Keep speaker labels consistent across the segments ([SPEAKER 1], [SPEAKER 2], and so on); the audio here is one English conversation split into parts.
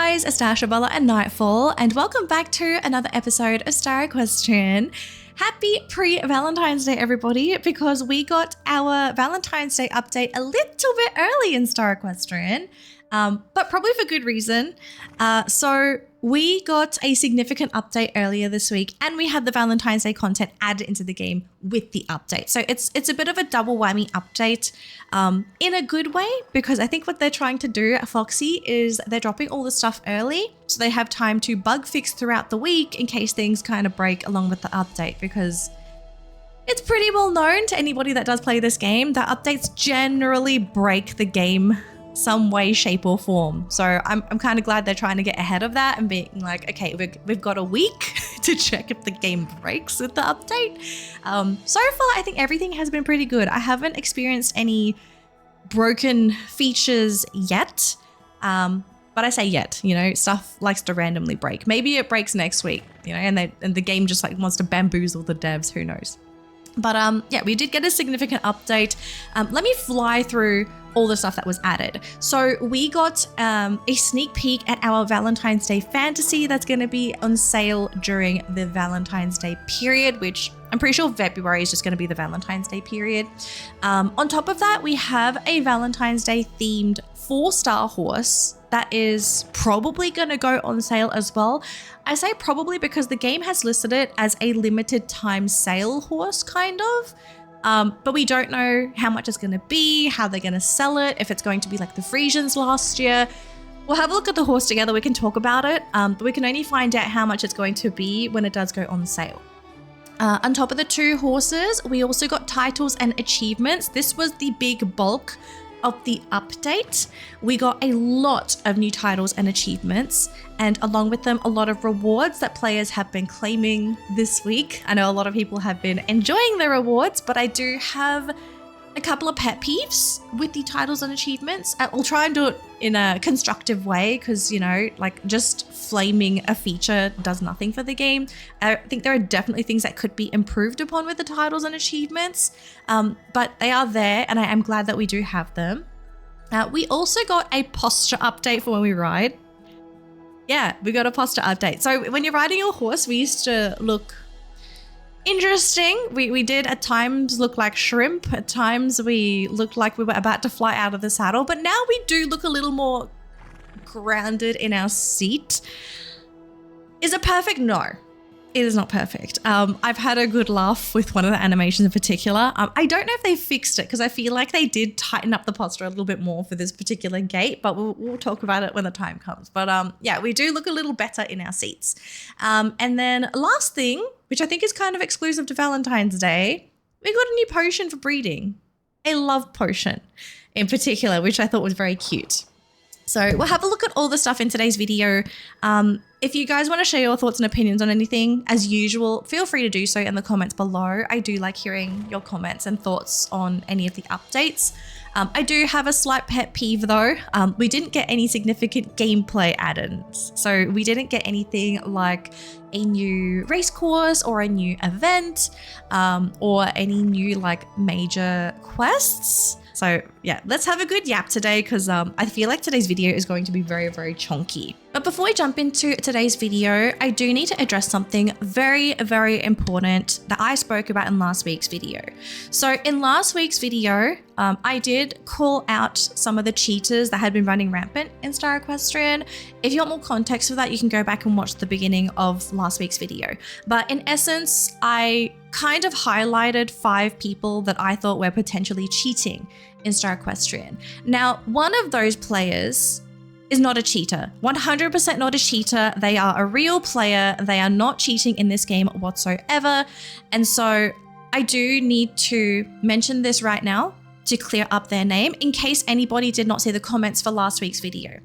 [SPEAKER 1] guys, it's Dashabella and Nightfall, and welcome back to another episode of Star Equestrian. Happy pre-Valentine's Day, everybody, because we got our Valentine's Day update a little bit early in Star Equestrian, but probably for good reason. So we got a significant update earlier this week, and we had the Valentine's Day content added into the game with the update. So it's a bit of a double whammy update in a good way, because I think what they're trying to do at Foxy is they're dropping all the stuff early so they have time to bug fix throughout the week in case things kind of break along with the update, because it's pretty well known to anybody that does play this game that updates generally break the game some way, shape or form. So I'm kind of glad they're trying to get ahead of that and being like, okay, we've got a week to check if the game breaks with the update. So far, I think everything has been pretty good. I haven't experienced any broken features yet. But I say yet, you know, stuff likes to randomly break. Maybe it breaks next week, you know, and the game just like wants to bamboozle the devs, who knows. But yeah, we did get a significant update. Let me fly through all the stuff that was added. So we got a sneak peek at our Valentine's Day fantasy that's going to be on sale during the Valentine's Day period, which I'm pretty sure February is just going to be the Valentine's Day period. On top of that, we have a Valentine's Day themed 4-star horse that is probably going to go on sale as well. I say probably because the game has listed it as a limited time sale horse, kind of. But we don't know how much it's going to be, how they're going to sell it, if it's going to be like the Frisians last year. We'll have a look at the horse together. We can talk about it, but we can only find out how much it's going to be when it does go on sale. On top of the 2 horses, we also got titles and achievements. This was the big bulk of the update. We got a lot of new titles and achievements, and along with them, a lot of rewards that players have been claiming this week. I know a lot of people have been enjoying the rewards, but I do have a couple of pet peeves with the titles and achievements. I'll try and do it in a constructive way, because, you know, like just flaming a feature does nothing for the game. I think there are definitely things that could be improved upon with the titles and achievements, but they are there, and I am glad that we do have them. We also got a posture update for when we ride. Yeah, we got a posture update. So when you're riding your horse, we used to look interesting. We did at times look like shrimp. At times we looked like we were about to fly out of the saddle, but now we do look a little more grounded in our seat. Is it perfect? No, it is not perfect. I've had a good laugh with one of the animations in particular. I don't know if they fixed it, because I feel like they did tighten up the posture a little bit more for this particular gait, but we'll talk about it when the time comes. But yeah, we do look a little better in our seats. And then last thing, which I think is kind of exclusive to Valentine's Day, we got a new potion for breeding, a love potion in particular, which I thought was very cute. So we'll have a look at all the stuff in today's video. If you guys want to share your thoughts and opinions on anything, as usual, feel free to do so in the comments below. I do like hearing your comments and thoughts on any of the updates. I do have a slight pet peeve though. We didn't get any significant gameplay add-ins. So we didn't get anything like a new race course or a new event, or any new like major quests. So yeah, let's have a good yap today, because I feel like today's video is going to be very, very chunky. But before we jump into today's video, I do need to address something very, very important that I spoke about in last week's video. So in last week's video, I did call out some of the cheaters that had been running rampant in Star Equestrian. If you want more context for that, you can go back and watch the beginning of last week's video. But in essence, I kind of highlighted 5 people that I thought were potentially cheating in Star Equestrian. Now, one of those players is not a cheater, 100% not a cheater. They are a real player. They are not cheating in this game whatsoever. And so I do need to mention this right now to clear up their name in case anybody did not see the comments for last week's video.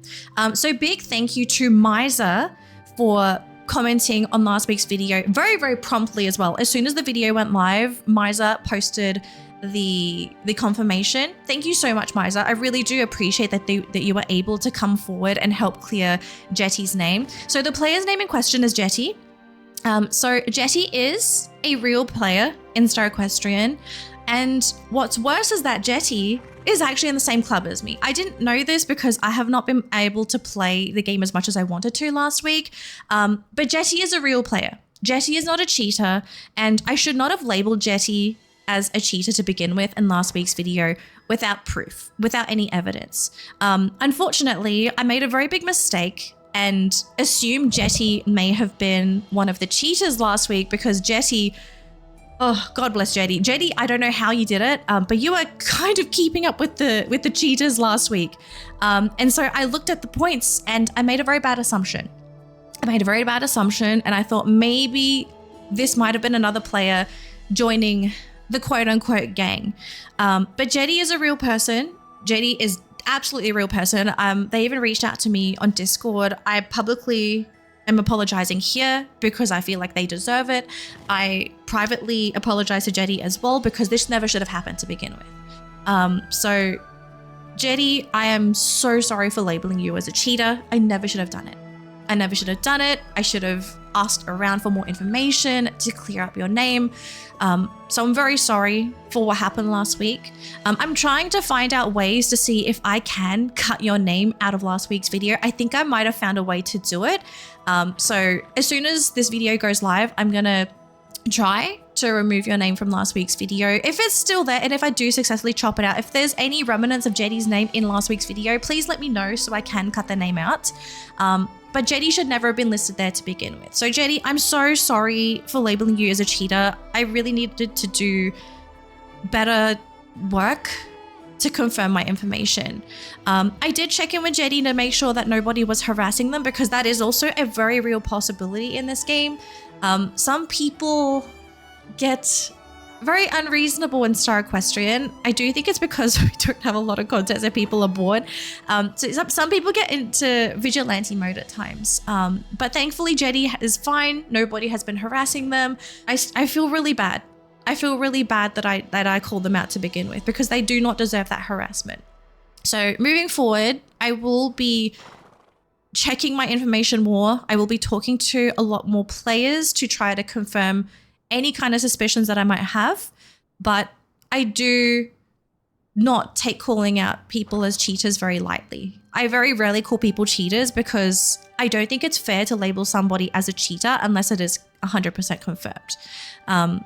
[SPEAKER 1] So big thank you to Miser for commenting on last week's video very, very promptly as well. As soon as the video went live, Miser posted the confirmation. Thank you so much, Miser. I really do appreciate that you were able to come forward and help clear Jetty's name. So the player's name in question is Jetty. So Jetty is a real player in Star Equestrian. And what's worse is that Jetty is actually in the same club as me. I didn't know this because I have not been able to play the game as much as I wanted to last week. But Jetty is a real player. Jetty is not a cheater, and I should not have labeled Jetty as a cheater to begin with in last week's video without proof, without any evidence. Unfortunately, I made a very big mistake and assumed Jetty may have been one of the cheaters last week because Jetty, oh, God bless Jetty. Jetty, I don't know how you did it, but you were kind of keeping up with the cheaters last week. And so I looked at the points and I made a very bad assumption. And I thought maybe this might have been another player joining the quote unquote gang. But Jetty is a real person. Jetty is absolutely a real person. They even reached out to me on Discord. I publicly am apologizing here because I feel like they deserve it. I privately apologize to Jetty as well because this never should have happened to begin with. So Jetty, I am so sorry for labeling you as a cheater. I never should have done it. I should have asked around for more information to clear up your name. So I'm very sorry for what happened last week. I'm trying to find out ways to see if I can cut your name out of last week's video. I think I might have found a way to do it. So as soon as this video goes live, I'm gonna try to remove your name from last week's video. If it's still there, and if I do successfully chop it out, if there's any remnants of Jetty's name in last week's video, please let me know so I can cut the name out. But Jetty should never have been listed there to begin with. So Jetty, I'm so sorry for labeling you as a cheater. I really needed to do better work to confirm my information. I did check in with Jetty to make sure that nobody was harassing them because that is also a very real possibility in this game. Some people get very unreasonable in Star Equestrian. I do think it's because we don't have a lot of content, so people are bored. So some people get into vigilante mode at times. But thankfully, Jetty is fine. Nobody has been harassing them. I feel really bad. I feel really bad that I called them out to begin with because they do not deserve that harassment. So moving forward, I will be checking my information more. I will be talking to a lot more players to try to confirm any kind of suspicions that I might have, but I do not take calling out people as cheaters very lightly. I very rarely call people cheaters because I don't think it's fair to label somebody as a cheater unless it is 100% confirmed.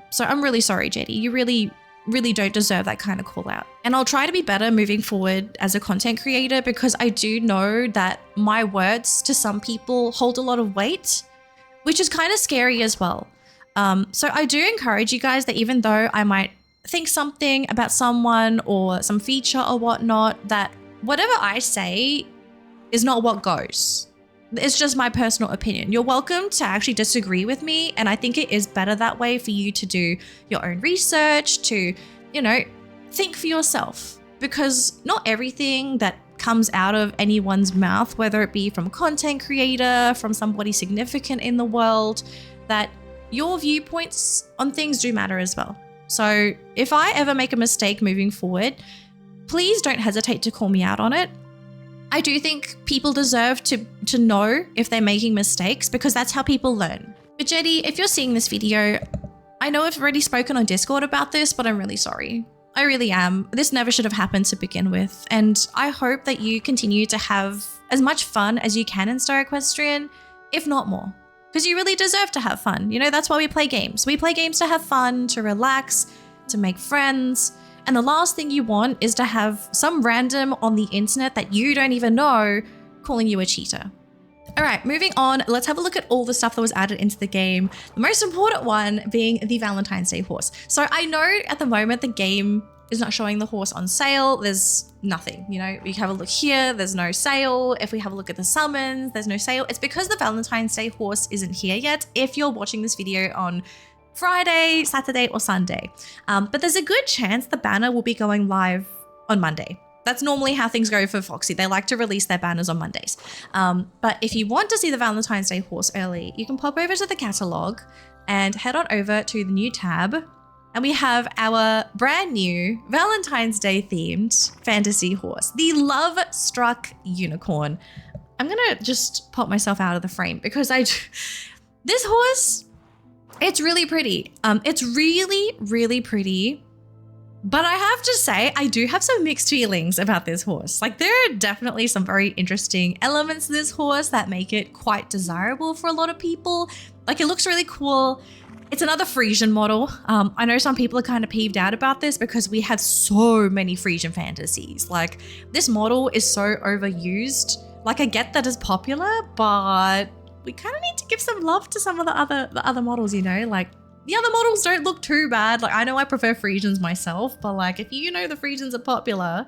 [SPEAKER 1] So I'm really sorry, Jetty. You really don't deserve that kind of call out. And I'll try to be better moving forward as a content creator because I do know that my words to some people hold a lot of weight, which is kind of scary as well. So I do encourage you guys that even though I might think something about someone or some feature or whatnot, that whatever I say is not what goes. It's just my personal opinion. You're welcome to actually disagree with me. And I think it is better that way for you to do your own research, to, think for yourself, because not everything that comes out of anyone's mouth, whether it be from a content creator, from somebody significant in the world, that your viewpoints on things do matter as well. So if I ever make a mistake moving forward, please don't hesitate to call me out on it. I do think people deserve to know if they're making mistakes because that's how people learn. But Jetty, if you're seeing this video, I know I've already spoken on Discord about this, but I'm really sorry. I really am. This never should have happened to begin with. And I hope that you continue to have as much fun as you can in Star Equestrian, if not more. Because you really deserve to have fun. That's why we play games. We play games to have fun, to relax, to make friends. And the last thing you want is to have some random on the internet that you don't even know calling you a cheater. All right, moving on. Let's have a look at all the stuff that was added into the game. The most important one being the Valentine's Day horse. So I know at the moment the game is not showing the horse on sale. There's nothing, we have a look here, there's no sale. If we have a look at the summons, there's no sale. It's because the Valentine's Day horse isn't here yet. If you're watching this video on Friday, Saturday, or Sunday. But there's a good chance the banner will be going live on Monday. That's normally how things go for Foxy. They like to release their banners on Mondays. But if you want to see the Valentine's Day horse early, you can pop over to the catalog and head on over to the new tab. And we have our brand new Valentine's Day themed fantasy horse, the Lovestruck Unicorn. I'm going to just pop myself out of the frame because this horse, it's really pretty. It's really, really pretty. But I have to say, I do have some mixed feelings about this horse. Like, there are definitely some very interesting elements to this horse that make it quite desirable for a lot of people. Like, it looks really cool. It's another Frisian model. I know some people are kind of peeved out about this because we have so many Frisian fantasies. Like, this model is so overused. Like, I get that it's popular, but we kind of need to give some love to some of the other models, you know? Like, the other models don't look too bad. Like, I know I prefer Frisians myself, but like, if you know the Frisians are popular,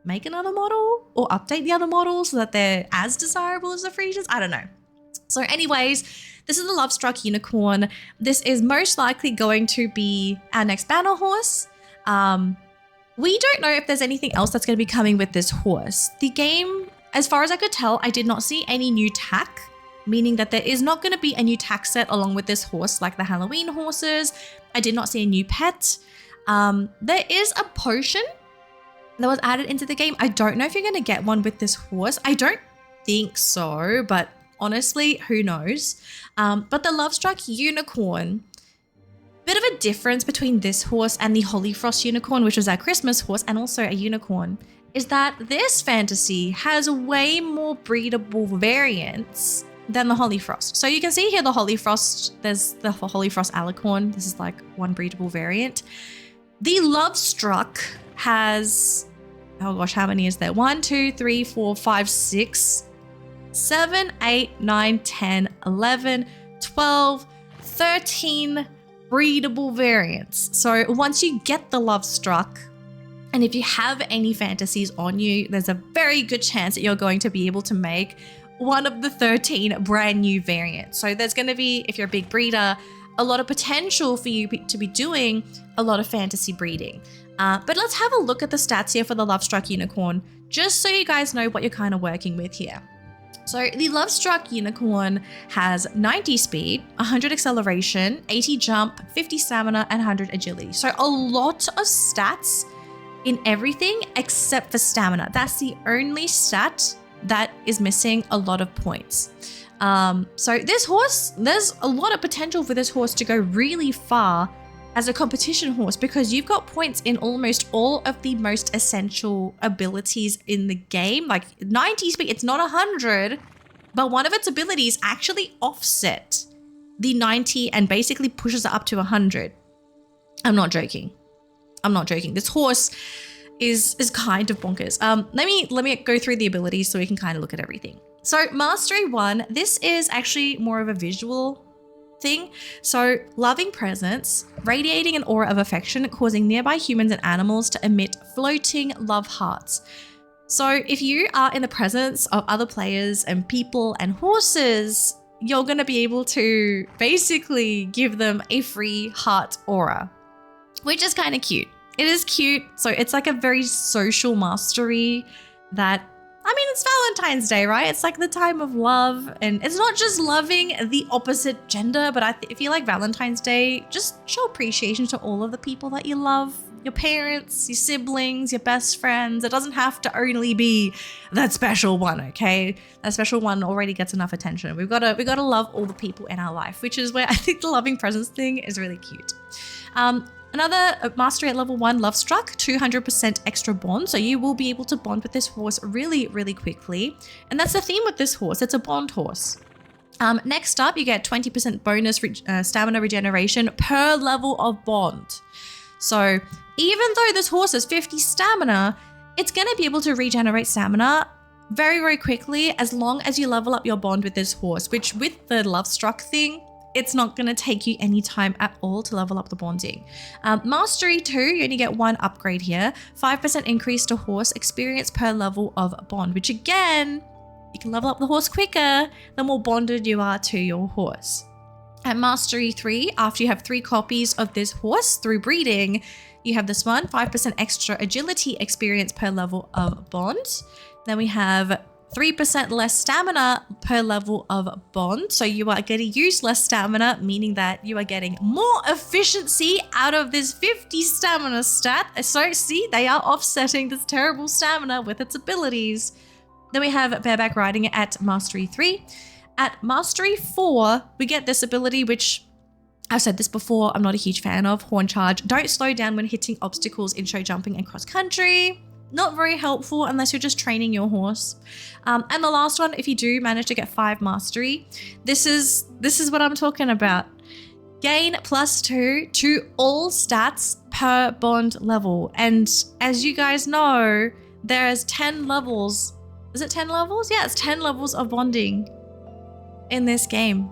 [SPEAKER 1] make another model or update the other models so that they're as desirable as the Frisians. I don't know. So anyways, this is the Lovestruck Unicorn. This is most likely going to be our next banner horse. We don't know if there's anything else that's going to be coming with this horse. The game, as far as I could tell, I did not see any new tack, meaning that there is not going to be a new tack set along with this horse like the Halloween horses. I did not see a new pet. There is a potion that was added into the game. I don't know if you're going to get one with this horse. I don't think so, but honestly, who knows? But the Lovestruck Unicorn, bit of a difference between this horse and the Holyfrost Unicorn, which was our Christmas horse and also a unicorn, is that this fantasy has way more breedable variants than the Holyfrost. So you can see here the Holyfrost, there's the Holyfrost Alicorn. This is like one breedable variant. The Lovestruck has, oh gosh, how many is there? 1, 2, 3, 4, 5, 6, 7, 8, 9, 10, 11, 12, 13 breedable variants. So once you get the Lovestruck, and if you have any fantasies on you, there's a very good chance that you're going to be able to make one of the 13 brand new variants. So there's going to be, if you're a big breeder, a lot of potential for you to be doing a lot of fantasy breeding. But let's have a look at the stats here for the Lovestruck Unicorn, just so you guys know what you're kind of working with here. So the Lovestruck Unicorn has 90 speed, 100 acceleration, 80 jump, 50 stamina, and 100 agility. So a lot of stats in everything except for stamina. That's the only stat that is missing a lot of points. So this horse, there's a lot of potential for this horse to go really far as a competition horse because you've got points in almost all of the most essential abilities in the game. Like 90 speed, it's not 100, but one of its abilities actually offset the 90 and basically pushes it up to 100. I'm not joking. This horse is kind of bonkers. Let me go through the abilities so we can kind of look at everything. So Mastery 1, this is actually more of a visual thing. So loving presence, radiating an aura of affection, causing nearby humans and animals to emit floating love hearts. So if you are in the presence of other players and people and horses, you're going to be able to basically give them a free heart aura, which is kind of cute. It is cute. So it's like a very social mastery that, I mean, it's Valentine's Day, right? It's like the time of love, and it's not just loving the opposite gender, but I feel like Valentine's Day, just show appreciation to all of the people that you love, your parents, your siblings, your best friends. It doesn't have to only be that special one, okay? That special one already gets enough attention. We've got to love all the people in our life, which is where I think the loving presence thing is really cute. Another mastery at level 1, Lovestruck, 200% extra bond. So you will be able to bond with this horse really, really quickly. And that's the theme with this horse. It's a bond horse. Next up, you get 20% bonus stamina regeneration per level of bond. So even though this horse has 50 stamina, it's going to be able to regenerate stamina very, very quickly as long as you level up your bond with this horse, which with the Lovestruck thing, it's not going to take you any time at all to level up the bonding. Mastery 2, you only get 1 upgrade here. 5% increase to horse experience per level of bond, which again, you can level up the horse quicker the more bonded you are to your horse. At Mastery 3, after you have 3 copies of this horse through breeding, you have this one, 5% extra agility experience per level of bond. Then we have 3% less stamina per level of bond. So you are going to use less stamina, meaning that you are getting more efficiency out of this 50 stamina stat. So see, they are offsetting this terrible stamina with its abilities. Then we have bareback riding at Mastery 3. At Mastery 4, we get this ability, which I've said this before, I'm not a huge fan of horn charge. Don't slow down when hitting obstacles in show jumping and cross country. Not very helpful unless you're just training your horse. And the last one, if you do manage to get 5 mastery, this is what I'm talking about. Gain +2 to all stats per bond level. And as you guys know, there's 10 levels. Is it 10 levels? Yeah, it's 10 levels of bonding in this game.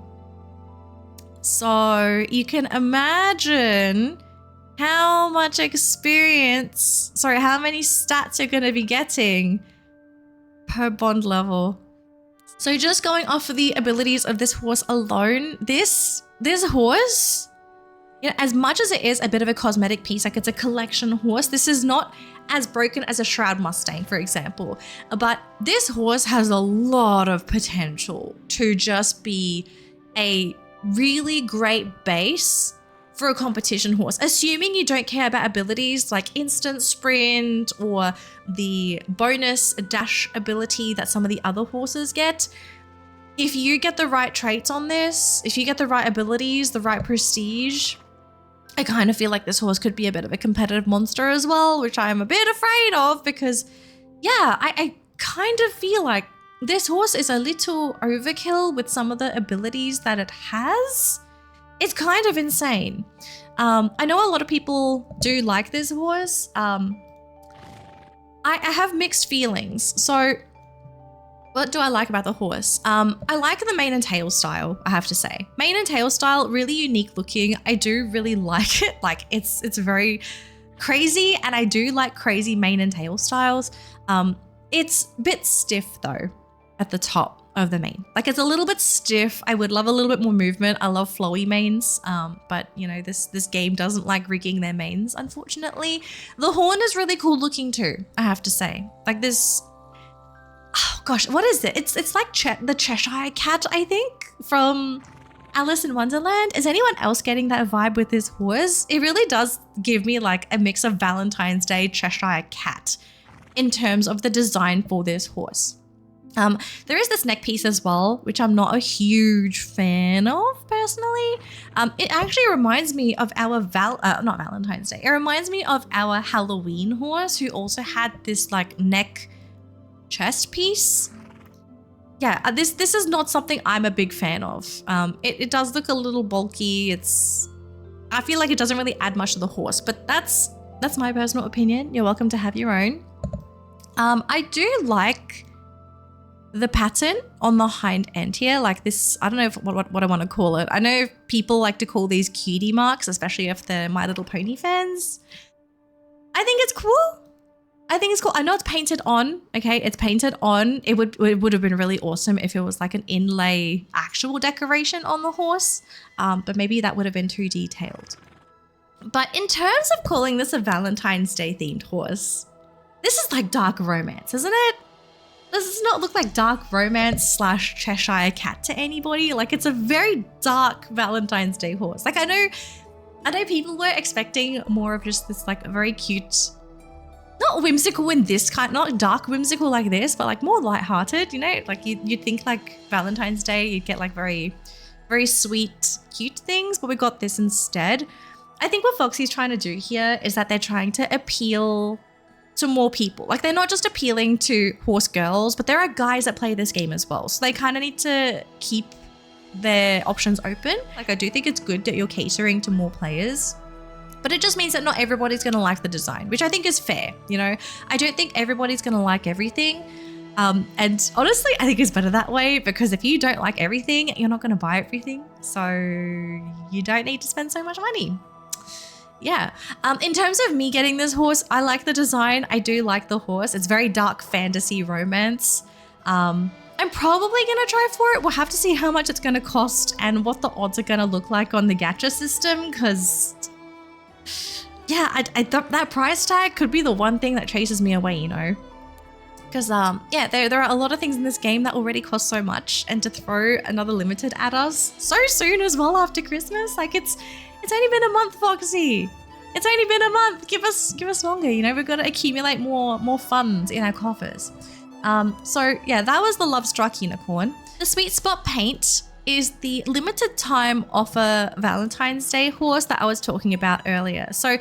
[SPEAKER 1] So you can imagine how much experience, how many stats you're going to be getting per bond level. So just going off of the abilities of this horse alone, this horse, you know, as much as it is a bit of a cosmetic piece, like it's a collection horse, this is not as broken as a Shroud Mustang, for example. But this horse has a lot of potential to just be a really great base for a competition horse, assuming you don't care about abilities like instant sprint or the bonus dash ability that some of the other horses get. If you get the right traits on this, if you get the right abilities, the right prestige, I kind of feel like this horse could be a bit of a competitive monster as well, which I am a bit afraid of because, yeah, I kind of feel like this horse is a little overkill with some of the abilities that it has. It's kind of insane. I know a lot of people do like this horse. I have mixed feelings. So what do I like about the horse? I like the mane and tail style, I have to say. Mane and tail style, really unique looking. I do really like it. Like it's very crazy, and I do like crazy mane and tail styles. It's a bit stiff though at the top of the mane. Like it's a little bit stiff. I would love a little bit more movement. I love flowy manes, but you know, this game doesn't like rigging their manes, unfortunately. The horn is really cool looking too, I have to say. Like this, oh gosh, what is it? It's like the Cheshire Cat, I think, from Alice in Wonderland. Is anyone else getting that vibe with this horse? It really does give me like a mix of Valentine's Day Cheshire Cat in terms of the design for this horse. There is this neck piece as well, which I'm not a huge fan of personally. It actually reminds me of our not Valentine's Day. It reminds me of our Halloween horse who also had this like neck chest piece. Yeah, this is not something I'm a big fan of. It does look a little bulky. I feel like it doesn't really add much to the horse, but that's my personal opinion. You're welcome to have your own. I do like the pattern on the hind end here, like this, I don't know what I want to call it. I know people like to call these cutie marks, especially if they're My Little Pony fans. I think it's cool. I know it's painted on, okay? It's painted on. It would have been really awesome if it was like an inlay actual decoration on the horse, but maybe that would have been too detailed. But in terms of calling this a Valentine's Day themed horse, this is like dark romance, isn't it? Does not look like dark romance / Cheshire Cat to anybody. Like it's a very dark Valentine's Day horse. Like I know people were expecting more of just this like very cute, not whimsical in this kind, not dark whimsical like this, but like more lighthearted, you know? Like you'd think like Valentine's Day, you'd get like very, very sweet, cute things, but we got this instead. I think what Foxy's trying to do here is that they're trying to appeal to more people. Like they're not just appealing to horse girls, but there are guys that play this game as well. So they kind of need to keep their options open. Like I do think it's good that you're catering to more players, but it just means that not everybody's going to like the design, which I think is fair. You know, I don't think everybody's going to like everything. And honestly, I think it's better that way, because if you don't like everything, you're not going to buy everything. So you don't need to spend so much money. Yeah. In terms of me getting this horse, I like the design. I do like the horse. It's very dark fantasy romance. I'm probably going to try for it. We'll have to see how much it's going to cost and what the odds are going to look like on the gacha system, because yeah, that price tag could be the one thing that chases me away, you know. Because yeah, there are a lot of things in this game that already cost so much, and to throw another limited at us so soon as well after Christmas, like it's only been a month, Foxy. It's only been a month. Give us longer. You know, we've got to accumulate more funds in our coffers. So yeah, that was the Lovestruck Unicorn. The Sweet Spot paint is the limited time offer Valentine's Day horse that I was talking about earlier. So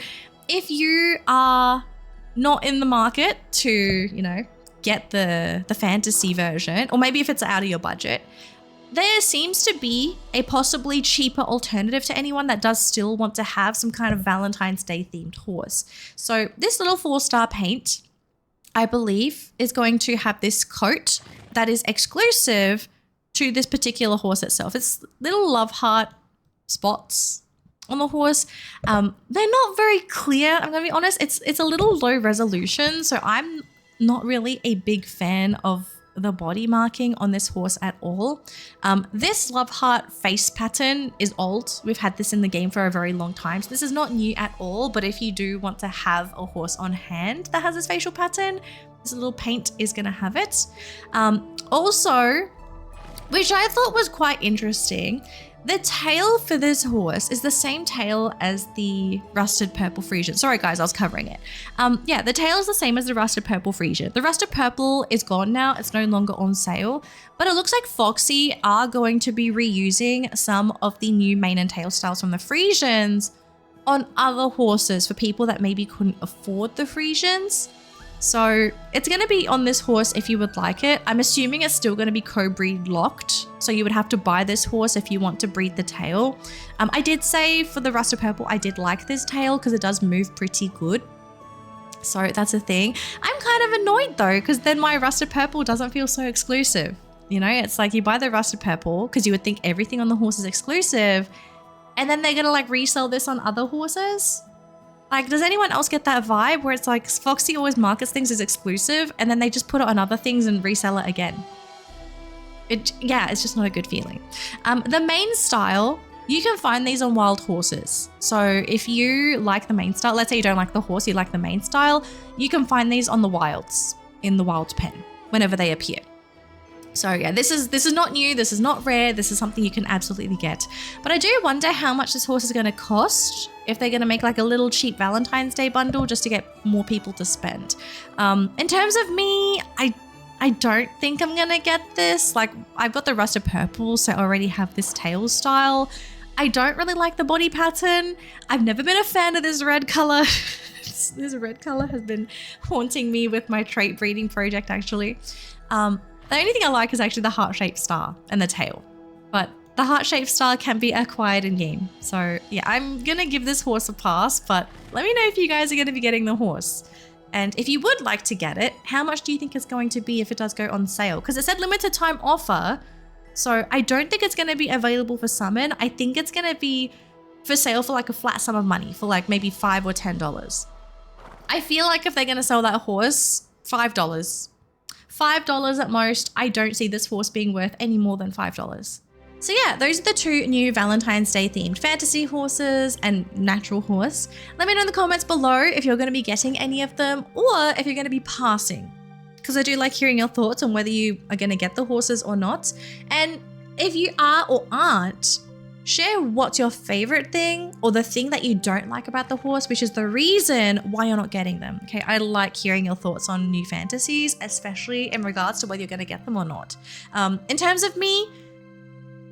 [SPEAKER 1] if you are not in the market to, you know, get the fantasy version, or maybe if it's out of your budget, there seems to be a possibly cheaper alternative to anyone that does still want to have some kind of Valentine's Day themed horse. So this little 4-star paint, I believe, is going to have this coat that is exclusive to this particular horse itself. It's little love heart spots on the horse. They're not very clear, I'm gonna be honest. It's a little low resolution, so I'm not really a big fan of the body marking on this horse at all. This love heart face pattern is old. We've had this in the game for a very long time, so this is not new at all. But if you do want to have a horse on hand that has this facial pattern, this little paint is going to have it. Also, which I thought was quite interesting, the tail for this horse is the same tail as the rusted purple Frisian. Sorry guys, I was covering it. Yeah, the tail is the same as the rusted purple Frisian. The rusted purple is gone now. It's no longer on sale, but it looks like Foxy are going to be reusing some of the new mane and tail styles from the Frisians on other horses for people that maybe couldn't afford the Frisians. So it's going to be on this horse if you would like it. I'm assuming it's still going to be co-breed locked. So you would have to buy this horse if you want to breed the tail. I did say for the rusted purple, I did like this tail because it does move pretty good. So that's a thing. I'm kind of annoyed though, because then my rusted purple doesn't feel so exclusive. You know, it's like you buy the rusted purple because you would think everything on the horse is exclusive. And then they're going to like resell this on other horses. Like, does anyone else get that vibe where it's like Foxy always markets things as exclusive and then they just put it on other things and resell it again? Yeah, it's just not a good feeling. The mane style, you can find these on wild horses. So if you like the mane style, let's say you don't like the horse, you like the mane style, you can find these on the wilds, in the wild pen, whenever they appear. So yeah, this is not new, this is not rare, this is something you can absolutely get. But I do wonder how much this horse is going to cost, if they're going to make like a little cheap Valentine's Day bundle just to get more people to spend. In terms of me, I don't think I'm going to get this. Like, I've got the rusted purple, so I already have this tail style. I don't really like the body pattern. I've never been a fan of this red color. This red color has been haunting me with my trait breeding project, actually. The only thing I like is actually the heart-shaped star and the tail. But the heart-shaped star can be acquired in game. So yeah, I'm going to give this horse a pass, but let me know if you guys are going to be getting the horse. And if you would like to get it, how much do you think it's going to be if it does go on sale? Because it said limited time offer. So I don't think it's going to be available for summon. I think it's going to be for sale for like a flat sum of money for like maybe $5 or $10. I feel like if they're going to sell that horse, $5. $5 at most. I don't see this horse being worth any more than $5. So yeah, those are the two new Valentine's Day themed fantasy horses and natural horse. Let me know in the comments below if you're going to be getting any of them or if you're going to be passing, because I do like hearing your thoughts on whether you are going to get the horses or not. And if you are or aren't, share what's your favorite thing or the thing that you don't like about the horse, which is the reason why you're not getting them. Okay, I like hearing your thoughts on new fantasies, especially in regards to whether you're going to get them or not. In terms of me,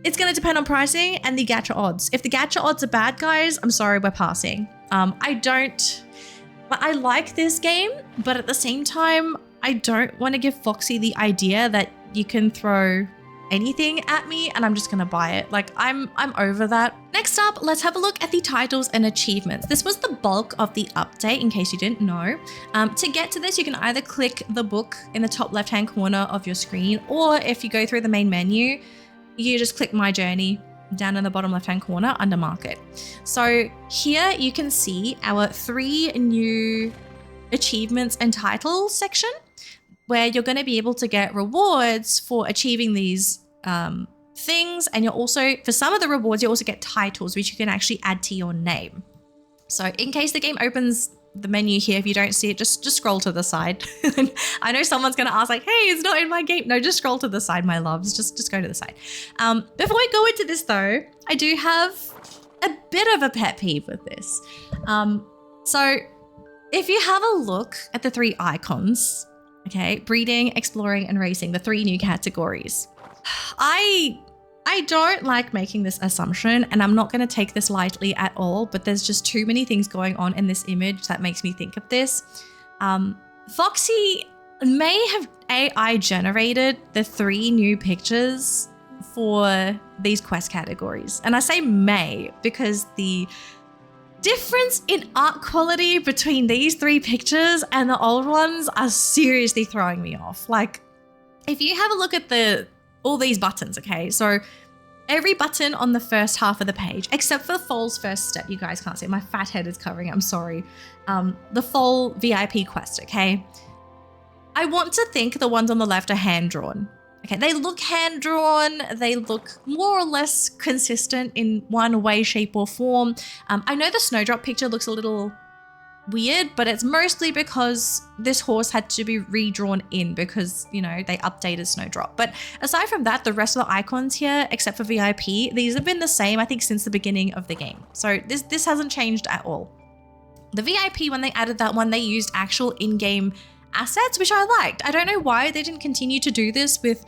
[SPEAKER 1] it's going to depend on pricing and the gacha odds. If the gacha odds are bad, guys, I'm sorry, we're passing. I like this game, but at the same time, I don't want to give Foxy the idea that you can throw anything at me and I'm just gonna buy it. Like, I'm over that. Next up, let's have a look at the titles and achievements. This was the bulk of the update, in case you didn't know. To get to this, you can either click the book in the top left-hand corner of your screen, or if you go through the main menu, you just click My Journey down in the bottom left-hand corner under Market. So here you can see our 3 new achievements and titles section, where you're going to be able to get rewards for achieving these things. And you're also, for some of the rewards, you also get titles, which you can actually add to your name. So in case the game opens the menu here, if you don't see it, just scroll to the side. I know someone's going to ask like, hey, it's not in my game. No, just scroll to the side, my loves. Just go to the side. Before we go into this though, I do have a bit of a pet peeve with this. So if you have a look at the 3 icons, okay, breeding, exploring, and racing, the 3 new categories. I I don't like making this assumption, and I'm not going to take this lightly at all, but there's just too many things going on in this image that makes me think of this. Foxy may have AI generated the 3 new pictures for these quest categories. And I say may because the difference in art quality between these 3 pictures and the old ones are seriously throwing me off. Like, if you have a look at all these buttons, okay? So every button on the first half of the page, except for Foal's first step, you guys can't see it. My fat head is covering it, I'm sorry. The Foal VIP quest, okay? I want to think the ones on the left are hand-drawn. Okay, they look hand-drawn, they look more or less consistent in one way, shape, or form. I know the Snowdrop picture looks a little weird, but it's mostly because this horse had to be redrawn in because, you know, they updated Snowdrop. But aside from that, the rest of the icons here, except for VIP, these have been the same, I think, since the beginning of the game. So this hasn't changed at all. The VIP, when they added that one, they used actual in-game assets, which I liked. I don't know why they didn't continue to do this with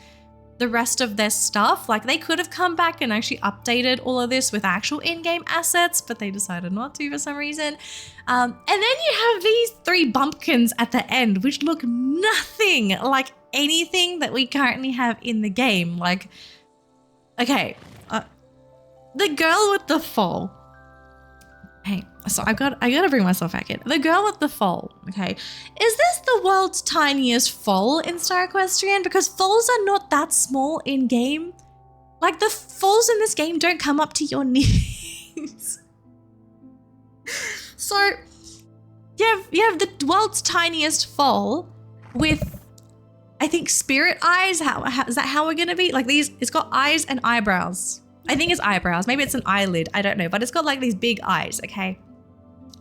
[SPEAKER 1] the rest of their stuff. Like, they could have come back and actually updated all of this with actual in-game assets, but they decided not to for some reason. And then you have these 3 bumpkins at the end, which look nothing like anything that we currently have in the game. Like, okay, the girl with the foal. Hey, so I gotta bring myself back in. The girl with the foal, okay? Is this the world's tiniest foal in Star Equestrian? Because foals are not that small in game. Like, the foals in this game don't come up to your knees. So you have the world's tiniest foal with, I think, spirit eyes. How is that how we're gonna be? Like, these, it's got eyes and eyebrows. I think it's eyebrows. Maybe it's an eyelid. I don't know. But it's got like these big eyes, okay?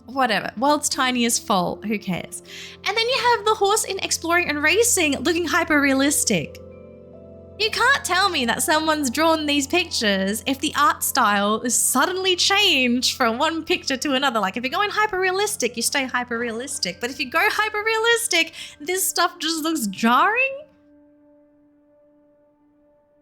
[SPEAKER 1] Whatever. World's tiniest foal. Who cares? And then you have the horse in Exploring and Racing looking hyper realistic. You can't tell me that someone's drawn these pictures if the art style is suddenly changed from one picture to another. Like, if you're going hyper realistic, you stay hyper realistic. But if you go hyper realistic, this stuff just looks jarring.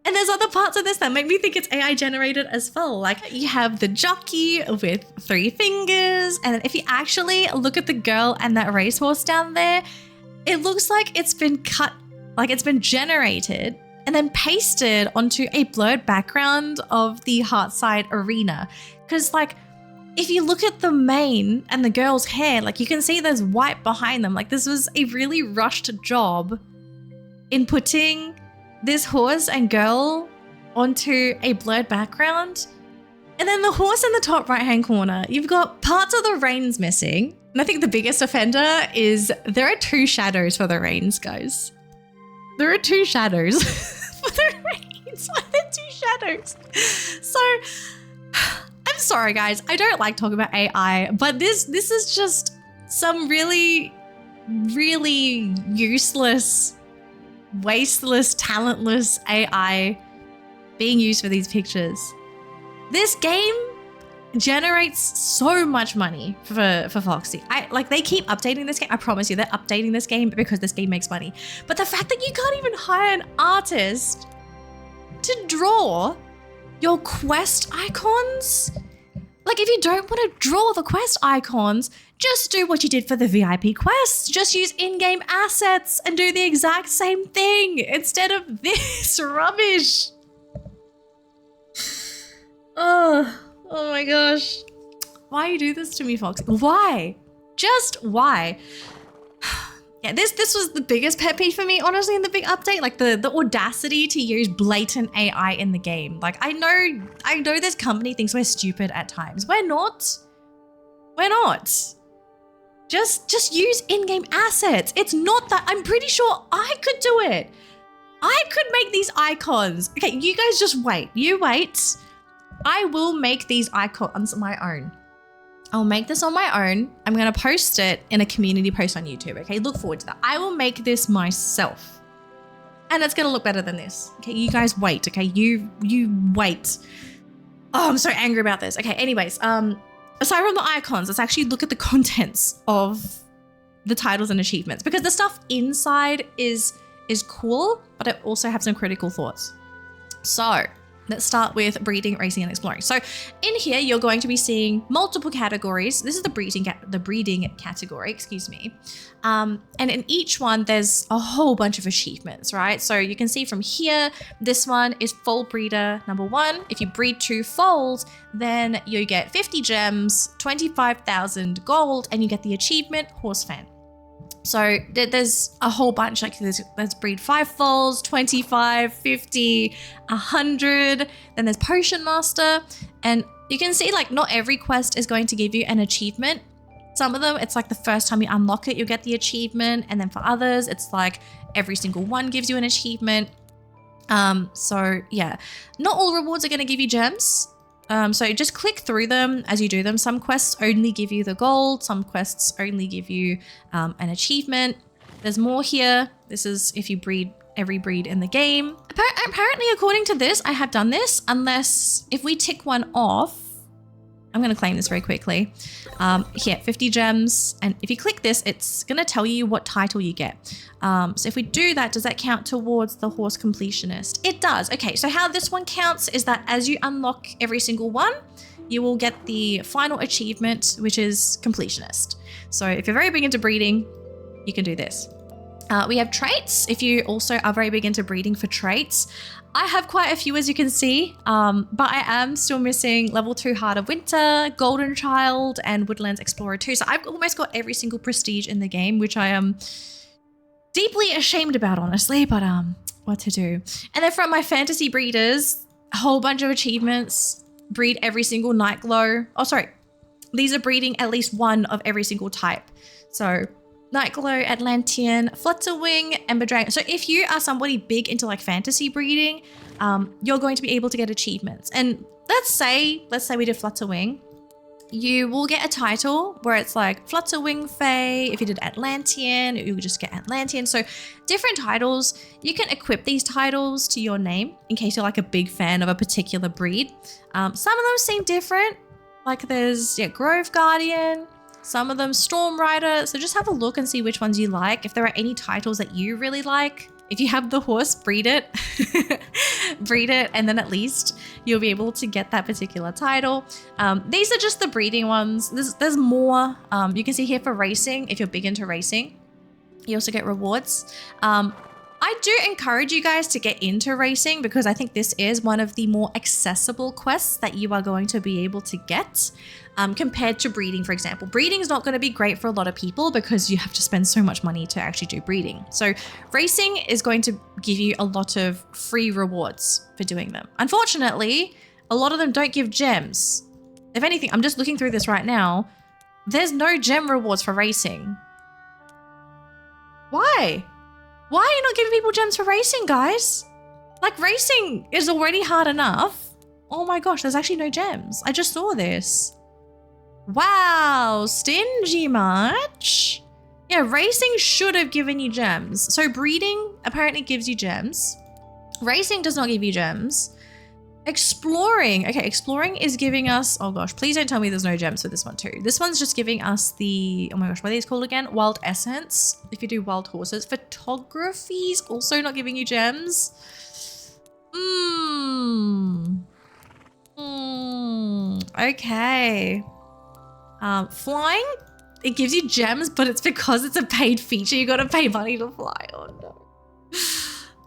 [SPEAKER 1] And there's other parts of this that make me think it's AI generated as well. Like, you have the jockey with 3 fingers. And then if you actually look at the girl and that racehorse down there, it looks like it's been cut, like it's been generated and then pasted onto a blurred background of the Heartside Arena. Because, like, if you look at the mane and the girl's hair, like, you can see there's white behind them. Like, this was a really rushed job in putting this horse and girl onto a blurred background. And then the horse in the top right-hand corner, you've got parts of the reins missing. And I think the biggest offender is there are 2 shadows for the reins, guys. There are 2 shadows for the reins. Why are there 2 shadows? So, I'm sorry, guys. I don't like talking about AI, but this is just some really, really useless, wasteless, talentless AI being used for these pictures. This game generates so much money for Foxy. They keep updating this game. I promise you, they're updating this game because this game makes money. But the fact that you can't even hire an artist to draw your quest icons, like, if you don't want to draw the quest icons, just do what you did for the VIP quests. Just use in-game assets and do the exact same thing instead of this rubbish. Oh my gosh. Why you do this to me, Foxy? Why? Just why? Yeah, this was the biggest pet peeve for me, honestly, in the big update. Like, the audacity to use blatant AI in the game. Like, I know this company thinks we're stupid at times. We're not. We're not. Just use in-game assets. It's not that. I'm pretty sure I could do it. I could make these icons. Okay, you guys just wait. You wait. I will make these icons on my own. I'll make this on my own. I'm going to post it in a community post on YouTube, okay? Look forward to that. I will make this myself. And it's going to look better than this. Okay, you guys wait, okay? You wait. Oh, I'm so angry about this. Okay, anyways, aside from the icons, let's actually look at the contents of the titles and achievements, because the stuff inside is cool, but I also have some critical thoughts. So, Let's start with breeding, racing, and exploring. So in here, you're going to be seeing multiple categories. This is the breeding category, excuse me. And in each one, there's a whole bunch of achievements, right? So you can see from here, this one is foal breeder number 1. If you breed 2 foals, then you get 50 gems, 25,000 gold, and you get the achievement horse fan. So there's a whole bunch, like let's breed 5 foals, 25, 50, 100. Then there's Potion Master. And you can see like not every quest is going to give you an achievement. Some of them, it's like the first time you unlock it, you'll get the achievement. And then for others, it's like every single one gives you an achievement. So yeah, not all rewards are going to give you gems. So just click through them as you do them. Some quests only give you the gold. Some quests only give you an achievement. There's more here. This is if you breed every breed in the game. Apparently, according to this, I have done this unless if we tick one off, I'm going to claim this very quickly. Here, 50 gems. And if you click this, it's going to tell you what title you get. So if we do that, does that count towards the horse completionist? It does. Okay, so how this one counts is that as you unlock every single one, you will get the final achievement, which is completionist. So if you're very big into breeding, you can do this. We have traits. If you also are very big into breeding for traits, I have quite a few, as you can see, but I am still missing level 2 Heart of Winter, Golden Child, and Woodlands Explorer 2. So I've almost got every single prestige in the game, which I am deeply ashamed about, honestly, but what to do. And then from my fantasy breeders, a whole bunch of achievements, breed every single night glow. Oh, sorry. These are breeding at least one of every single type. So Nightglow, Atlantean, Flutterwing, Ember Dragon. So if you are somebody big into like fantasy breeding, you're going to be able to get achievements. And let's say we did Flutterwing, you will get a title where it's like Flutterwing Fae. If you did Atlantean, you would just get Atlantean. So different titles, you can equip these titles to your name in case you're like a big fan of a particular breed. Some of them seem different. Like there's Grove Guardian, some of them Storm Rider. So just have a look and see which ones you like. If there are any titles that you really like, if you have the horse, breed it, and then at least you'll be able to get that particular title. These are just the breeding ones. There's more. You can see here for racing, if you're big into racing, you also get rewards. I do encourage you guys to get into racing because I think this is one of the more accessible quests that you are going to be able to get compared to breeding, for example. Breeding is not going to be great for a lot of people because you have to spend so much money to actually do breeding. So racing is going to give you a lot of free rewards for doing them. Unfortunately, a lot of them don't give gems. If anything, I'm just looking through this right now. There's no gem rewards for racing. Why? Why are you not giving people gems for racing, guys? Like, racing is already hard enough. Oh my gosh, there's actually no gems. I just saw this. Wow, stingy much? Yeah, racing should have given you gems. So breeding apparently gives you gems. Racing does not give you gems. Exploring. Okay, exploring is giving us, oh gosh, please don't tell me there's no gems for this one too. This one's just giving us the, oh my gosh, what are these called again? Wild Essence. If you do wild horses. Photography's also not giving you gems. Okay. Flying, it gives you gems, but it's because it's a paid feature. You gotta pay money to fly. Oh no.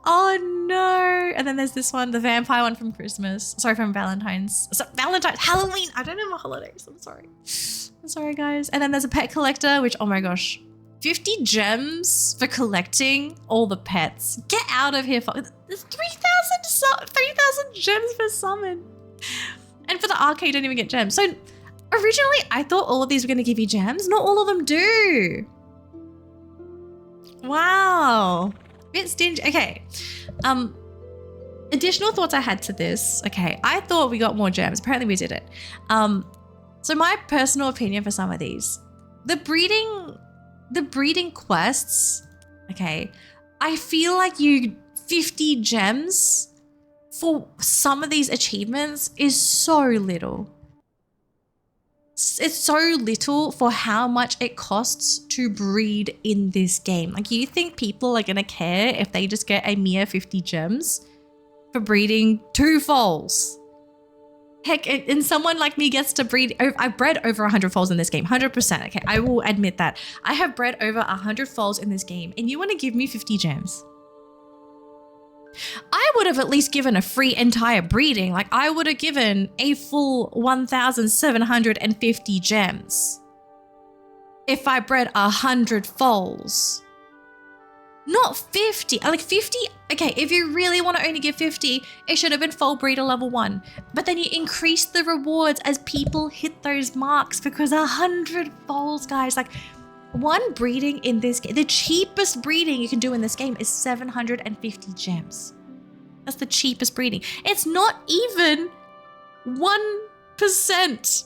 [SPEAKER 1] Oh no. And then there's this one, the vampire one from Christmas. Sorry, from Valentines. So, Valentine's, Halloween. I don't know my holidays. I'm sorry, guys. And then there's a pet collector, which, oh my gosh, 50 gems for collecting all the pets. Get out of here. There's 3,000 gems for summon. And for the arcade, you don't even get gems. So originally, I thought all of these were going to give you gems. Not all of them do. Wow. Bit stingy. Okay. Additional thoughts I had to this. Okay. I thought we got more gems. Apparently we didn't. So my personal opinion for some of these, the breeding quests. Okay. I feel like 50 gems for some of these achievements is so little. It's so little for how much it costs to breed in this game. Like, you think people are going to care if they just get a mere 50 gems? for breeding 2 foals. Heck, and someone like me gets to breed. I've bred over 100 foals in this game, 100%. Okay, I will admit that. I have bred over 100 foals in this game, and you want to give me 50 gems? I would have at least given a free entire breeding. Like, I would have given a full 1,750 gems if I bred 100 foals. Not 50, like 50, okay, if you really want to only give 50, it should have been foal breeder level 1. But then you increase the rewards as people hit those marks, because 100 foals, guys, like one breeding in this game, the cheapest breeding you can do in this game is 750 gems. That's the cheapest breeding. It's not even 1%.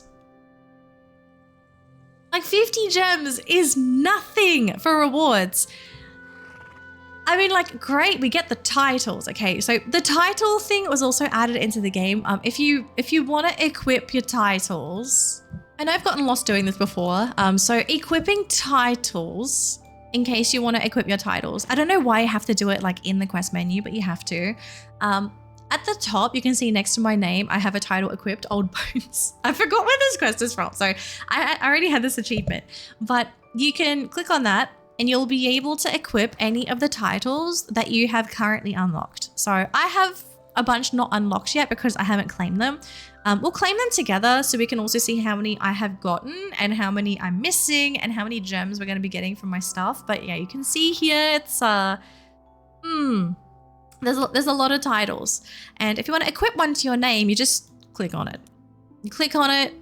[SPEAKER 1] Like 50 gems is nothing for rewards. I mean, like, great, we get the titles. Okay, so the title thing was also added into the game. If you want to equip your titles, I know I've gotten lost doing this before. So equipping titles, in case you want to equip your titles. I don't know why you have to do it like in the quest menu, but you have to. At the top, you can see next to my name, I have a title equipped, Old Bones. I forgot where this quest is from, so I already had this achievement. But you can click on that, and you'll be able to equip any of the titles that you have currently unlocked. So I have a bunch not unlocked yet because I haven't claimed them. We'll claim them together so we can also see how many I have gotten and how many I'm missing and how many gems we're going to be getting from my stuff. But yeah, you can see here it's there's a lot of titles. And if you want to equip one to your name, you just click on it. You click on it,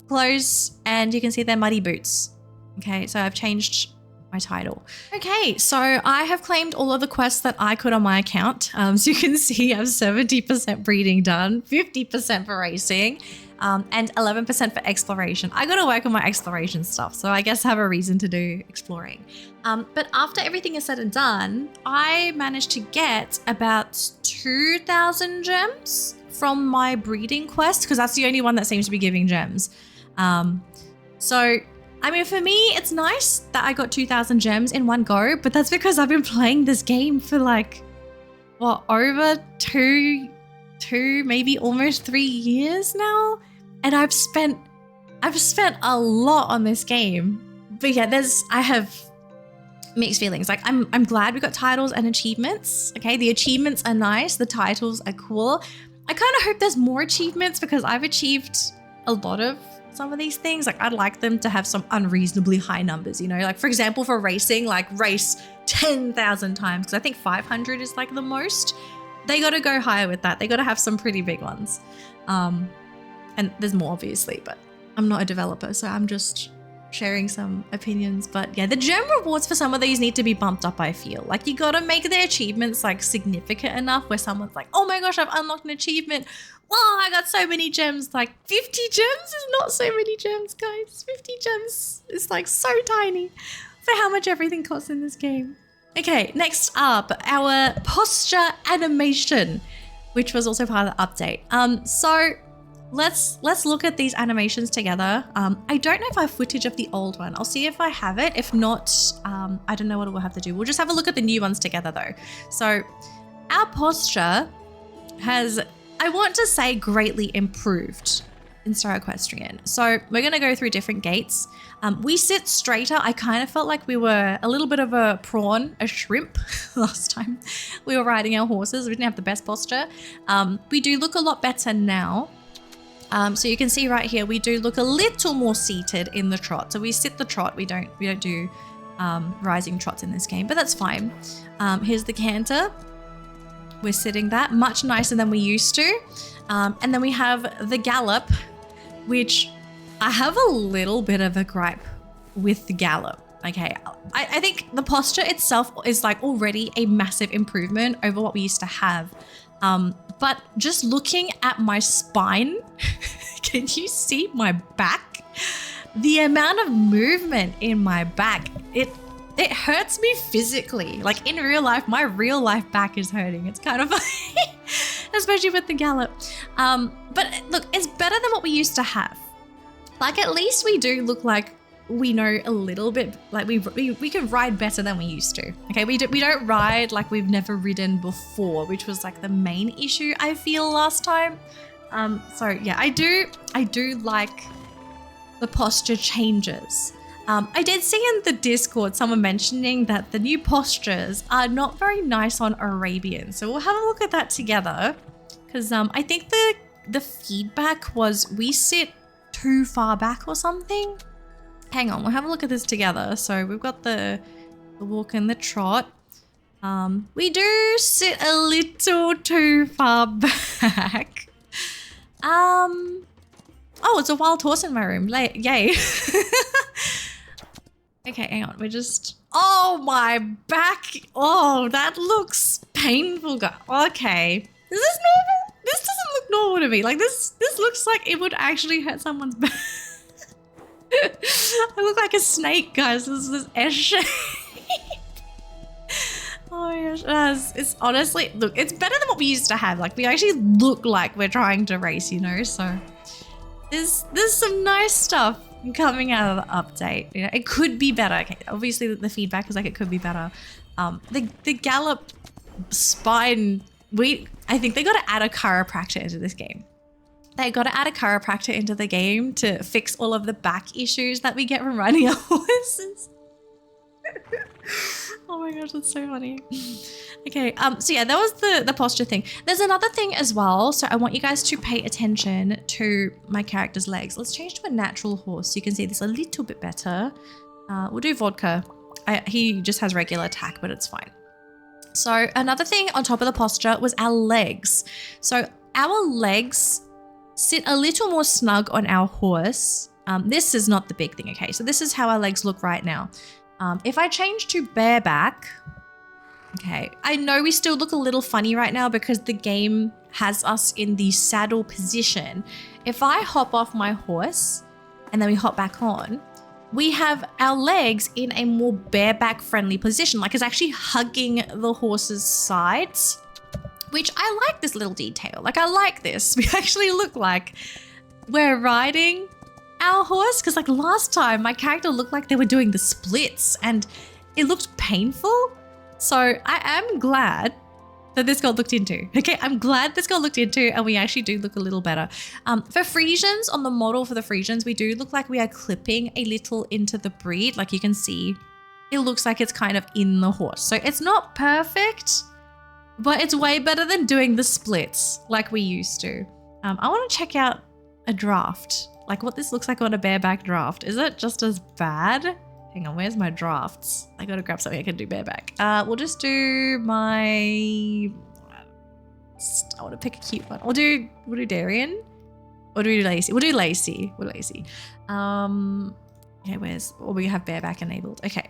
[SPEAKER 1] close, and you can see they're muddy boots. Okay, so I've changed my title. Okay, so I have claimed all of the quests that I could on my account. So you can see I have 70% breeding done, 50% for racing, and 11% for exploration. I gotta work on my exploration stuff, so I guess I have a reason to do exploring. But after everything is said and done, I managed to get about 2,000 gems from my breeding quest, because that's the only one that seems to be giving gems. So I mean, for me, it's nice that I got 2,000 gems in one go, but that's because I've been playing this game for like, what, over two, maybe almost 3 years now? And I've spent a lot on this game. But yeah, I have mixed feelings. Like, I'm glad we got titles and achievements. Okay, the achievements are nice, the titles are cool. I kind of hope there's more achievements because I've achieved a lot of some of these things. Like, I'd like them to have some unreasonably high numbers, you know, like for example, for racing, like race 10,000 times, because I think 500 is like the most. They got to go higher with that. They got to have some pretty big ones. And there's more obviously, but I'm not a developer, so I'm just sharing some opinions. But yeah, the gem rewards for some of these need to be bumped up, I feel. Like, you got to make the achievements like significant enough where someone's like, oh my gosh, I've unlocked an achievement. Wow, I got so many gems. Like 50 gems is not so many gems, guys. 50 gems is like so tiny for how much everything costs in this game. Okay, next up, our posture animation, which was also part of the update. So let's look at these animations together. I don't know if I have footage of the old one. I'll see if I have it. If not, I don't know what we'll have to do. We'll just have a look at the new ones together though. So our posture has, I want to say, greatly improved in Star Equestrian. So we're going to go through different gaits. We sit straighter. I kind of felt like we were a little bit of a prawn, a shrimp last time we were riding our horses. We didn't have the best posture. We do look a lot better now. So you can see right here, we do look a little more seated in the trot. So we sit the trot. We don't do rising trots in this game, but that's fine. Here's the canter. We're sitting that much nicer than we used to. And then we have the gallop, which I have a little bit of a gripe with the gallop. Okay, I think the posture itself is like already a massive improvement over what we used to have. But just looking at my spine, can you see my back? The amount of movement in my back, it hurts me physically. Like in real life, my real life back is hurting. It's kind of funny, especially with the gallop. But look, it's better than what we used to have. Like, at least we do look like we know a little bit, like we can ride better than we used to. Okay, we don't ride like we've never ridden before, which was like the main issue I feel last time. So yeah, I do like the posture changes. I did see in the Discord someone mentioning that the new postures are not very nice on Arabian. So we'll have a look at that together, because I think the feedback was we sit too far back or something. Hang on, we'll have a look at this together. So we've got the walk and the trot. We do sit a little too far back. Oh, it's a wild horse in my room. Yay. Okay, hang on. We're just... Oh, my back. Oh, that looks painful. Okay. Is this normal? This doesn't look normal to me. Like, this looks like it would actually hurt someone's back. I look like a snake, guys. This is S shape. Oh my gosh. It's honestly... Look, it's better than what we used to have. Like, we actually look like we're trying to race, you know? So, there's some nice stuff coming out of the update. You know, it could be better. Okay, obviously the feedback is like it could be better. The gallop spine, I think they got to add a chiropractor into this game. They got to add a chiropractor into the game to fix all of the back issues that we get from riding our horses. Oh my gosh, that's so funny. Okay, so yeah, that was the posture thing. There's another thing as well. So I want you guys to pay attention to my character's legs. Let's change to a natural horse so you can see this a little bit better. We'll do vodka. He just has regular attack, but it's fine. So another thing on top of the posture was our legs. So our legs sit a little more snug on our horse. This is not the big thing, okay? So this is how our legs look right now. If I change to bareback, okay, I know we still look a little funny right now because the game has us in the saddle position. If I hop off my horse and then we hop back on, we have our legs in a more bareback friendly position, like it's actually hugging the horse's sides, which I like this little detail. Like I like this. We actually look like we're riding our horse, because like last time my character looked like they were doing the splits and it looked painful. So I am glad that this got looked into. Okay, I'm glad this got looked into and we actually do look a little better. For Frisians, on the model for the Frisians, we do look like we are clipping a little into the breed. Like you can see, it looks like it's kind of in the horse. So it's not perfect, but it's way better than doing the splits like we used to. I want to check out a draft. Like what this looks like on a bareback draft. Is it just as bad? Hang on, where's my drafts? I gotta grab something I can do bareback. We'll just do my... I want to pick a cute one. We'll do Darien? Or do we do Lacey? We'll do Lacey. We'll Lacey. Okay, we have bareback enabled. Okay.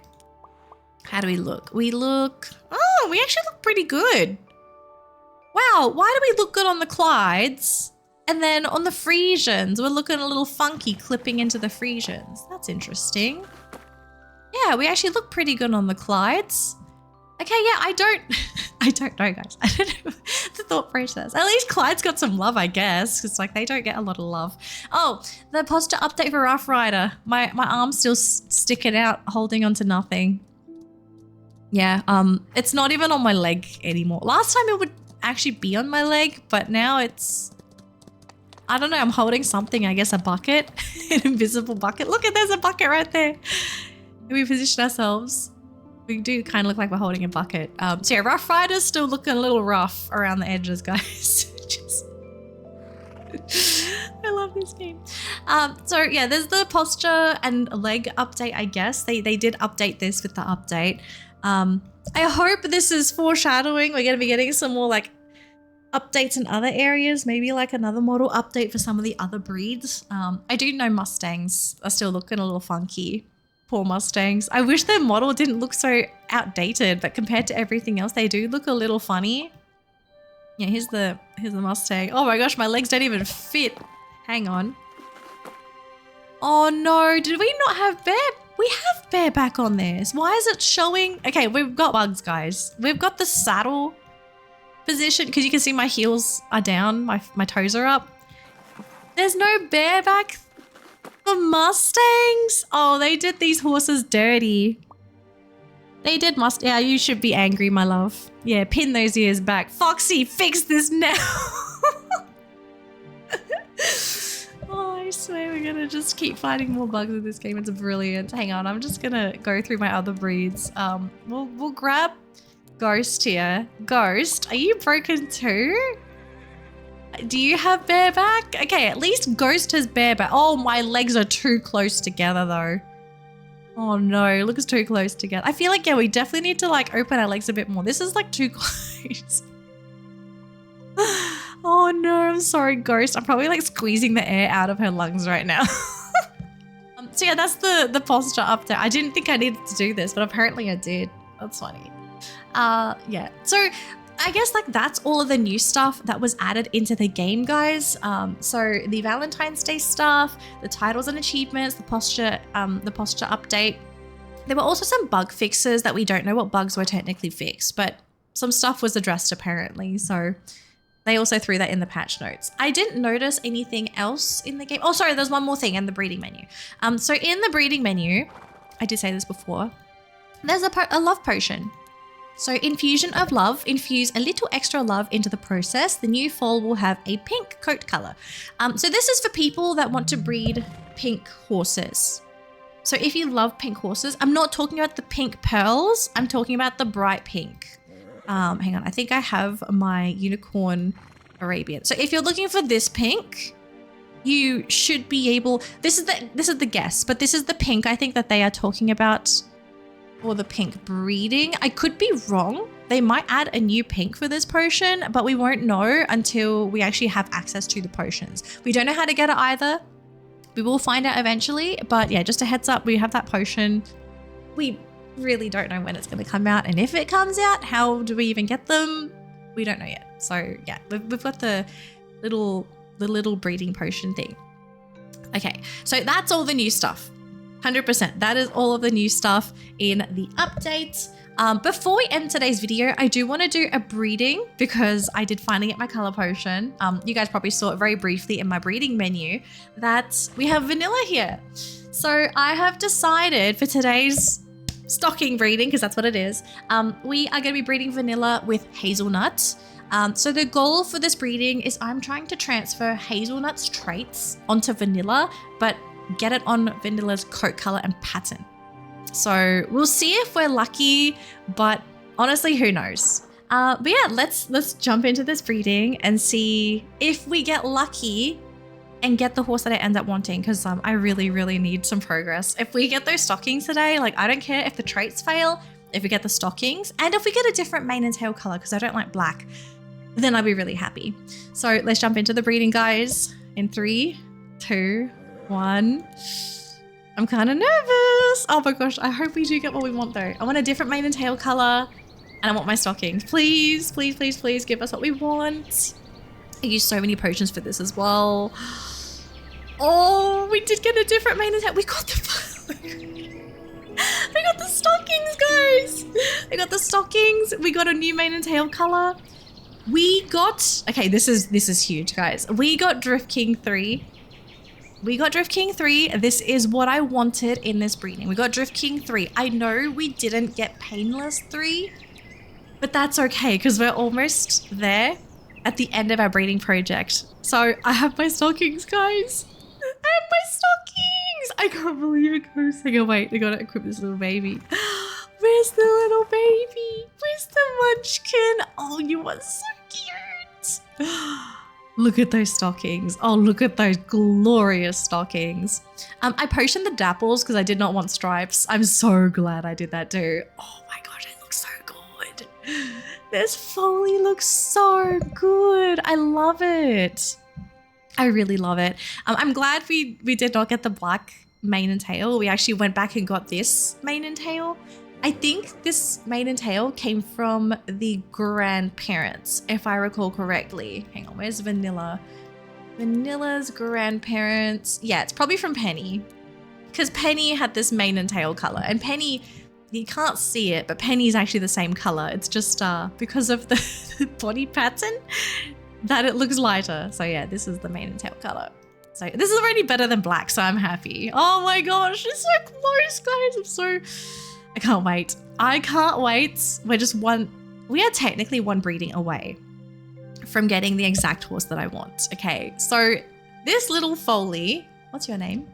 [SPEAKER 1] How do we look? We actually look pretty good. Wow, why do we look good on the Clydes? And then on the Frisians, we're looking a little funky clipping into the Frisians. That's interesting. Yeah, we actually look pretty good on the Clydes. Okay, yeah, I don't know, guys. I don't know the thought process. At least Clyde's got some love, I guess, because like they don't get a lot of love. Oh, the posture update for Rough Rider. My arm's still sticking out, holding onto nothing. Yeah, it's not even on my leg anymore. Last time it would actually be on my leg, but now it's... I don't know, I'm holding something, I guess a bucket, an invisible bucket. Look at, there's a bucket right there. We position ourselves. We do kind of look like we're holding a bucket. So yeah, Rough Rider's still looking a little rough around the edges, guys. I love this game. So yeah, there's the posture and leg update, I guess. They did update this with the update. I hope this is foreshadowing. We're going to be getting some more like updates in other areas, maybe like another model update for some of the other breeds. I do know Mustangs are still looking a little funky. Poor Mustangs. I wish their model didn't look so outdated, but compared to everything else, they do look a little funny. Yeah, here's the Mustang. Oh my gosh, my legs don't even fit. Hang on. Oh no, did we not have we have bareback on this. Why is it showing? Okay, we've got bugs, guys. We've got the saddle position because you can see my heels are down, my toes are up. There's no bareback The Mustangs. Oh, they did these horses dirty. They did yeah, you should be angry, my love. Yeah, pin those ears back. Foxy, fix this now. Oh, I swear we're gonna just keep finding more bugs in this game. It's brilliant. Hang on, I'm just gonna go through my other breeds. We'll grab Ghost here. Ghost, are you broken too? Do you have bareback? Okay, at least Ghost has bareback. Oh, my legs are too close together though. Oh no, looks too close together. I feel like, yeah, we definitely need to like open our legs a bit more. This is like too close. Oh no, I'm sorry, Ghost. I'm probably like squeezing the air out of her lungs right now. So yeah, that's the posture update. I didn't think I needed to do this, but apparently I did. That's funny. Yeah, so I guess like that's all of the new stuff that was added into the game, guys. So the Valentine's Day stuff, the titles and achievements, the posture update. There were also some bug fixes that we don't know what bugs were technically fixed, but some stuff was addressed apparently. So they also threw that in the patch notes. I didn't notice anything else in the game. Oh, sorry, there's one more thing in the breeding menu. So in the breeding menu, I did say this before, there's a love potion. So infusion of love, infuse a little extra love into the process. The new foal will have a pink coat color. So this is for people that want to breed pink horses. So if you love pink horses, I'm not talking about the pink pearls. I'm talking about the bright pink. Hang on, I think I have my unicorn Arabian. So if you're looking for this pink, you should be able, this is the guess, but this is the pink I think that they are talking about, or the pink breeding. I could be wrong. They might add a new pink for this potion, but we won't know until we actually have access to the potions. We don't know how to get it either. We will find out eventually, but yeah, just a heads up, we have that potion. We really don't know when it's going to come out, and if it comes out, how do we even get them? We don't know yet. So yeah, we've got the little breeding potion thing. Okay, so that's all the new stuff. 100%. That is all of the new stuff in the update. Before we end today's video, I do want to do a breeding because I did finally get my color potion. You guys probably saw it very briefly in my breeding menu that we have vanilla here. So I have decided for today's stocking breeding, because that's what it is, we are going to be breeding vanilla with hazelnut. So the goal for this breeding is I'm trying to transfer hazelnut's traits onto vanilla, but get it on vanilla's coat color and pattern. So we'll see if we're lucky, but honestly, who knows? But yeah, let's jump into this breeding and see if we get lucky and get the horse that I end up wanting, because I really need some progress. If we get those stockings today, like I don't care if the traits fail, if we get the stockings, and if we get a different mane and tail color, because I don't like black, then I'll be really happy. So let's jump into the breeding, guys, in 3, 2, 1. I'm kind of nervous. Oh my gosh, I hope we do get what we want though. I want a different mane and tail color, and I want my stockings. Please, please, please, please give us what we want. I used so many potions for this as well. Oh, we did get a different mane and tail. We got the we got the stockings, guys. We got the stockings. We got a new mane and tail color. We got, okay, this is huge, guys. We got Drift King 3. We got Drift King 3. This is what I wanted in this breeding. We got Drift King 3. I know we didn't get Painless 3, but that's okay because we're almost there at the end of our breeding project. So I have my stockings, guys. I have my stockings. I can't believe it, guys. Hang on, wait. I gotta equip this little baby. Where's the little baby? Where's the munchkin? Oh, you are so cute. Look at those stockings. Oh, look at those glorious stockings. I potioned the dapples because I did not want stripes. I'm so glad I did that too. Oh my gosh, it looks so good. This foley looks so good. I love it. I really love it. I'm glad we did not get the black mane and tail. We actually went back and got this mane and tail. I think this mane and tail came from the grandparents, if I recall correctly. Hang on, where's Vanilla? Vanilla's grandparents. Yeah, it's probably from Penny. Because Penny had this mane and tail color. And Penny, you can't see it, but Penny's actually the same color. It's just because of the body pattern that it looks lighter. So yeah, this is the mane and tail color. So this is already better than black, so I'm happy. Oh my gosh, it's so close, guys. I can't wait. I can't wait. We are technically one breeding away from getting the exact horse that I want. Okay, so this little foalie, what's your name?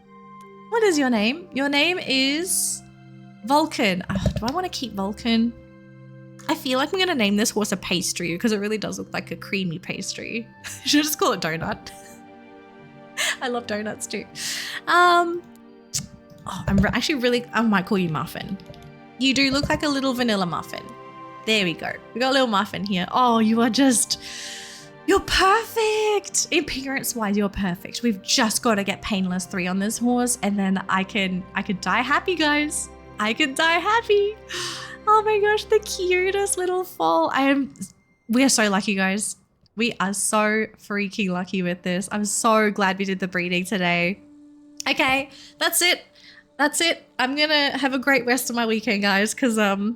[SPEAKER 1] What is your name? Your name is Vulcan. Do I want to keep Vulcan? I feel like I'm going to name this horse a pastry because it really does look like a creamy pastry. Should I just call it donut? I love donuts too. I might call you Muffin. You do look like a little vanilla muffin. There we go. We got a little muffin here. Oh, you're perfect. Appearance-wise, you're perfect. We've just got to get painless 3 on this horse, and then I could die happy, guys. I could die happy. Oh my gosh, the cutest little foal. We are so lucky, guys. We are so freaking lucky with this. I'm so glad we did the breeding today. Okay, that's it. I'm gonna have a great rest of my weekend, guys, because I'm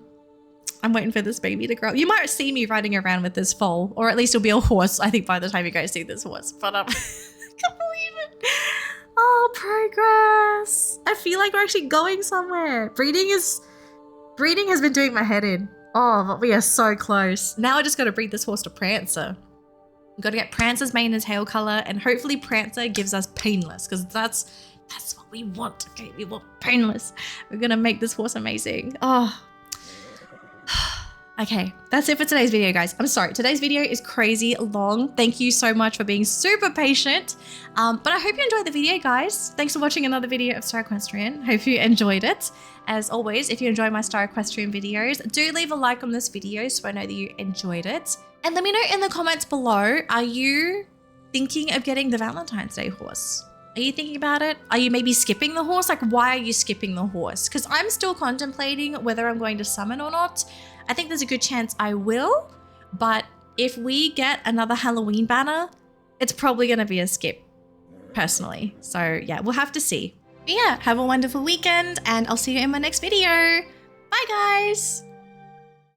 [SPEAKER 1] waiting for this baby to grow up. You might see me riding around with this foal, or at least it'll be a horse, I think, by the time you guys see this horse. But I can't believe it. Oh, progress. I feel like we're actually going somewhere. Breeding has been doing my head in. Oh, but we are so close. Now I just got to breed this horse to Prancer. We've got to get Prancer's mane and tail color, and hopefully Prancer gives us painless, because that's what we want. Okay, we want painless. We're going to make this horse amazing. Oh. Okay, that's it for today's video, guys. I'm sorry, today's video is crazy long. Thank you so much for being super patient. But I hope you enjoyed the video, guys. Thanks for watching another video of Star Equestrian. Hope you enjoyed it. As always, if you enjoy my Star Equestrian videos, do leave a like on this video so I know that you enjoyed it. And let me know in the comments below, are you thinking of getting the Valentine's Day horse? Are you thinking about it? Are you maybe skipping the horse? Like, why are you skipping the horse? Because I'm still contemplating whether I'm going to summon or not. I think there's a good chance I will, but if we get another Halloween banner, it's probably going to be a skip, personally. So yeah, we'll have to see. But yeah, have a wonderful weekend, and I'll see you in my next video. Bye, guys.